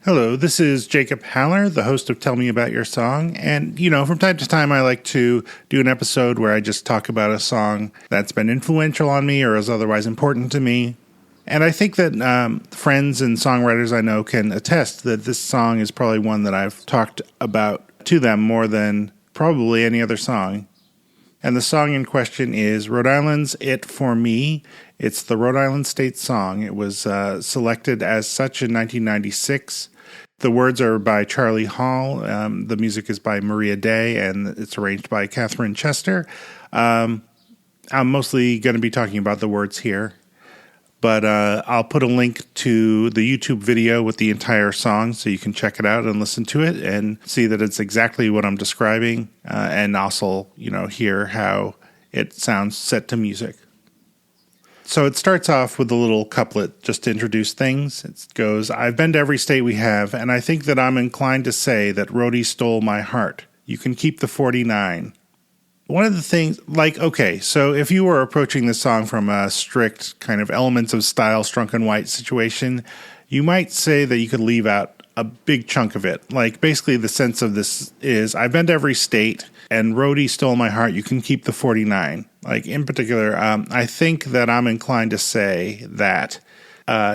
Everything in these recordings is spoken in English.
Hello, this is Jacob Haller, the host of Tell Me About Your Song. And, from time to time, I like to do an episode where I just talk about a song that's been influential on me or is otherwise important to me. And I think that friends and songwriters I know can attest that this song is probably one that I've talked about to them more than probably any other song. And the song in question is Rhode Island's It For Me. It's the Rhode Island State song. It was selected as such in 1996. The words are by Charlie Hall. The music is by Maria Day, and it's arranged by Catherine Chester. I'm mostly going to be talking about the words here, but I'll put a link to the YouTube video with the entire song so you can check it out and listen to it and see that it's exactly what I'm describing, and also, hear how it sounds set to music. So it starts off with a little couplet just to introduce things. It goes, I've been to every state we have, and I think that I'm inclined to say that Rhode stole my heart. You can keep the 49. One of the things, so if you were approaching this song from a strict kind of elements of style, Strunk and White situation, you might say that you could leave out a big chunk of it. Like, basically the sense of this is, I've been to every state, and Rhode stole my heart, you can keep the 49. Like, in particular, I think that I'm inclined to say that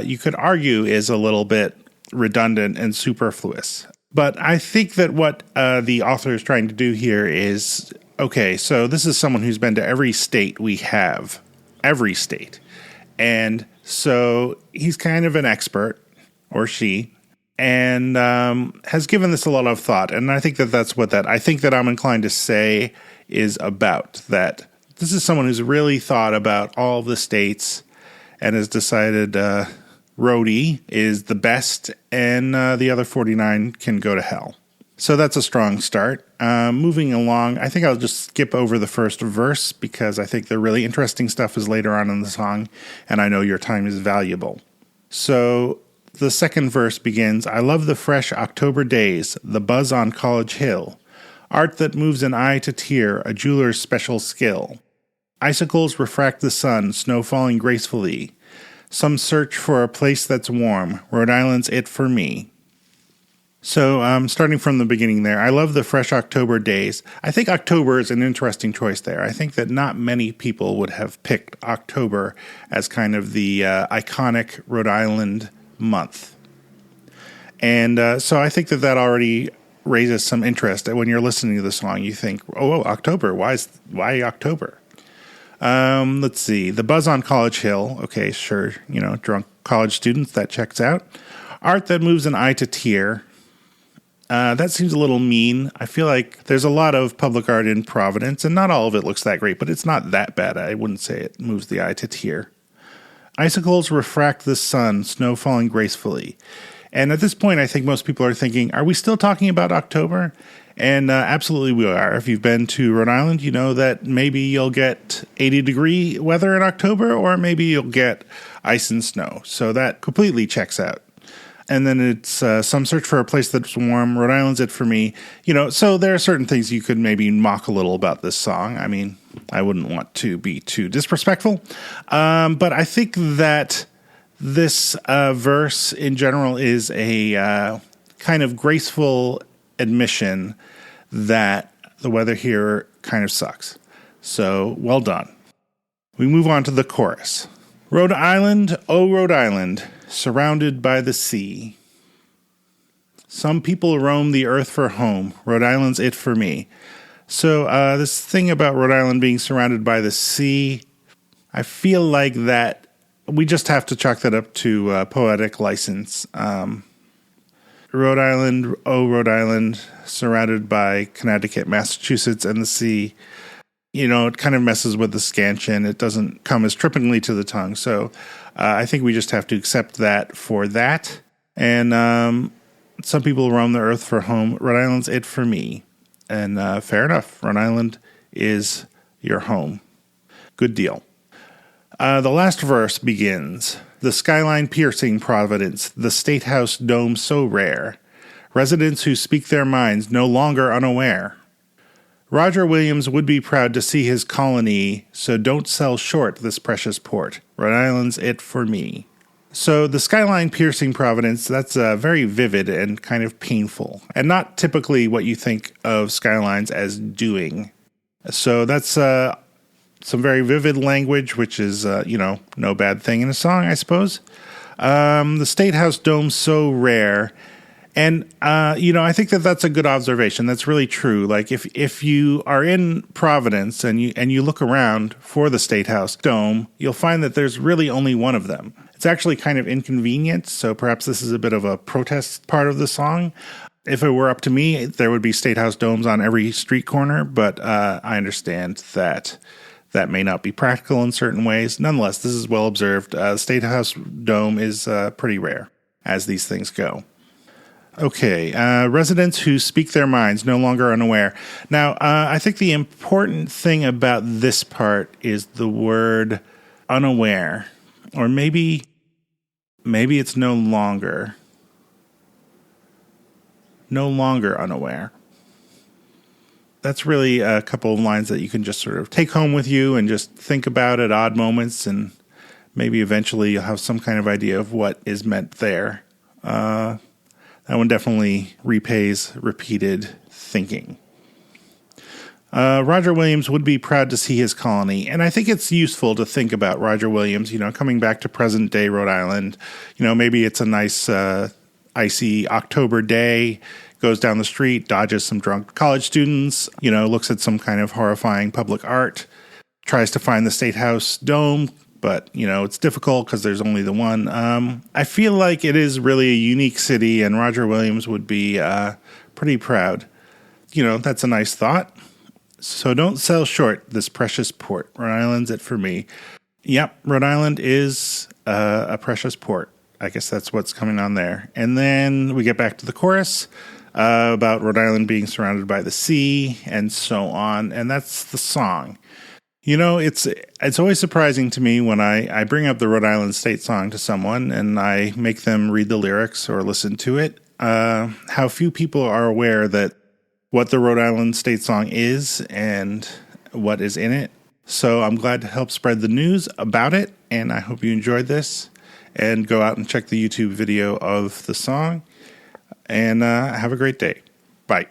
you could argue is a little bit redundant and superfluous. But I think that what the author is trying to do here is, okay, so this is someone who's been to every state we have. Every state. And so he's kind of an expert, or she, and has given this a lot of thought. And I think that that's what I think that I'm inclined to say is about. That this is someone who's really thought about all the states and has decided Rhode is the best and the other 49 can go to hell. So that's a strong start. Moving along, I think I'll just skip over the first verse because I think the really interesting stuff is later on in the song, and I know your time is valuable. So the second verse begins, I love the fresh October days, the buzz on College Hill, art that moves an eye to tear, a jeweler's special skill. Icicles refract the sun, snow falling gracefully. Some search for a place that's warm, Rhode Island's it for me. So starting from the beginning there, I love the fresh October days. I think October is an interesting choice there. I think that not many people would have picked October as kind of the iconic Rhode Island month. And so I think that already raises some interest. When you're listening to the song, you think, oh, October, why October? Let's see. The buzz on College Hill. Okay, sure. Drunk college students, that checks out. Art that moves an eye to tear. That seems a little mean. I feel like there's a lot of public art in Providence, and not all of it looks that great, but it's not that bad. I wouldn't say it moves the eye to tear. Icicles refract the sun, snow falling gracefully. And at this point, I think most people are thinking, are we still talking about October? And absolutely we are. If you've been to Rhode Island, you know that maybe you'll get 80-degree weather in October, or maybe you'll get ice and snow. So that completely checks out. And then it's some search for a place that's warm. Rhode Island's it for me. So there are certain things you could maybe mock a little about this song. I mean, I wouldn't want to be too disrespectful. But I think that this verse in general is a kind of graceful admission that the weather here kind of sucks. So, well done. We move on to the chorus. Rhode Island, oh Rhode Island, surrounded by the sea. Some people roam the earth for home. Rhode Island's it for me. So this thing about Rhode Island being surrounded by the sea, I feel like that we just have to chalk that up to poetic license. Rhode Island, oh Rhode Island, surrounded by Connecticut, Massachusetts, and the sea. It kind of messes with the scansion. It doesn't come as trippingly to the tongue. So I think we just have to accept that for that. And some people roam the earth for home. Rhode Island's it for me. And fair enough. Rhode Island is your home. Good deal. The last verse begins, the skyline piercing Providence, the State House dome so rare, residents who speak their minds no longer unaware. Roger Williams would be proud to see his colony, so don't sell short this precious port. Rhode Island's it for me. So the skyline piercing Providence, that's very vivid and kind of painful, and not typically what you think of skylines as doing. So that's some very vivid language, which is, no bad thing in a song, I suppose. The State House Dome, so rare. And, I think that that's a good observation. That's really true. Like, if you are in Providence and you look around for the State House Dome, you'll find that there's really only one of them. It's actually kind of inconvenient, so perhaps this is a bit of a protest part of the song. If it were up to me, there would be State House domes on every street corner, but I understand that that may not be practical in certain ways. Nonetheless, this is well observed. State House Dome is pretty rare, as these things go. Okay, residents who speak their minds, no longer unaware. Now, I think the important thing about this part is the word unaware. Or maybe it's no longer unaware. That's really a couple of lines that you can just sort of take home with you and just think about at odd moments, and maybe eventually you'll have some kind of idea of what is meant there. That one definitely repays repeated thinking. Roger Williams would be proud to see his colony, and I think it's useful to think about Roger Williams, coming back to present-day Rhode Island. Maybe it's a nice, icy October day, goes down the street, dodges some drunk college students, looks at some kind of horrifying public art, tries to find the State House Dome, but, it's difficult because there's only the one. I feel like it is really a unique city, and Roger Williams would be pretty proud. That's a nice thought. So don't sell short this precious port. Rhode Island's it for me. Yep, Rhode Island is a precious port. I guess that's what's coming on there. And then we get back to the chorus about Rhode Island being surrounded by the sea and so on. And that's the song. It's always surprising to me when I bring up the Rhode Island State song to someone and I make them read the lyrics or listen to it, how few people are aware that what the Rhode Island State song is and what is in it. So I'm glad to help spread the news about it, and I hope you enjoyed this. And go out and check the YouTube video of the song, and have a great day. Bye.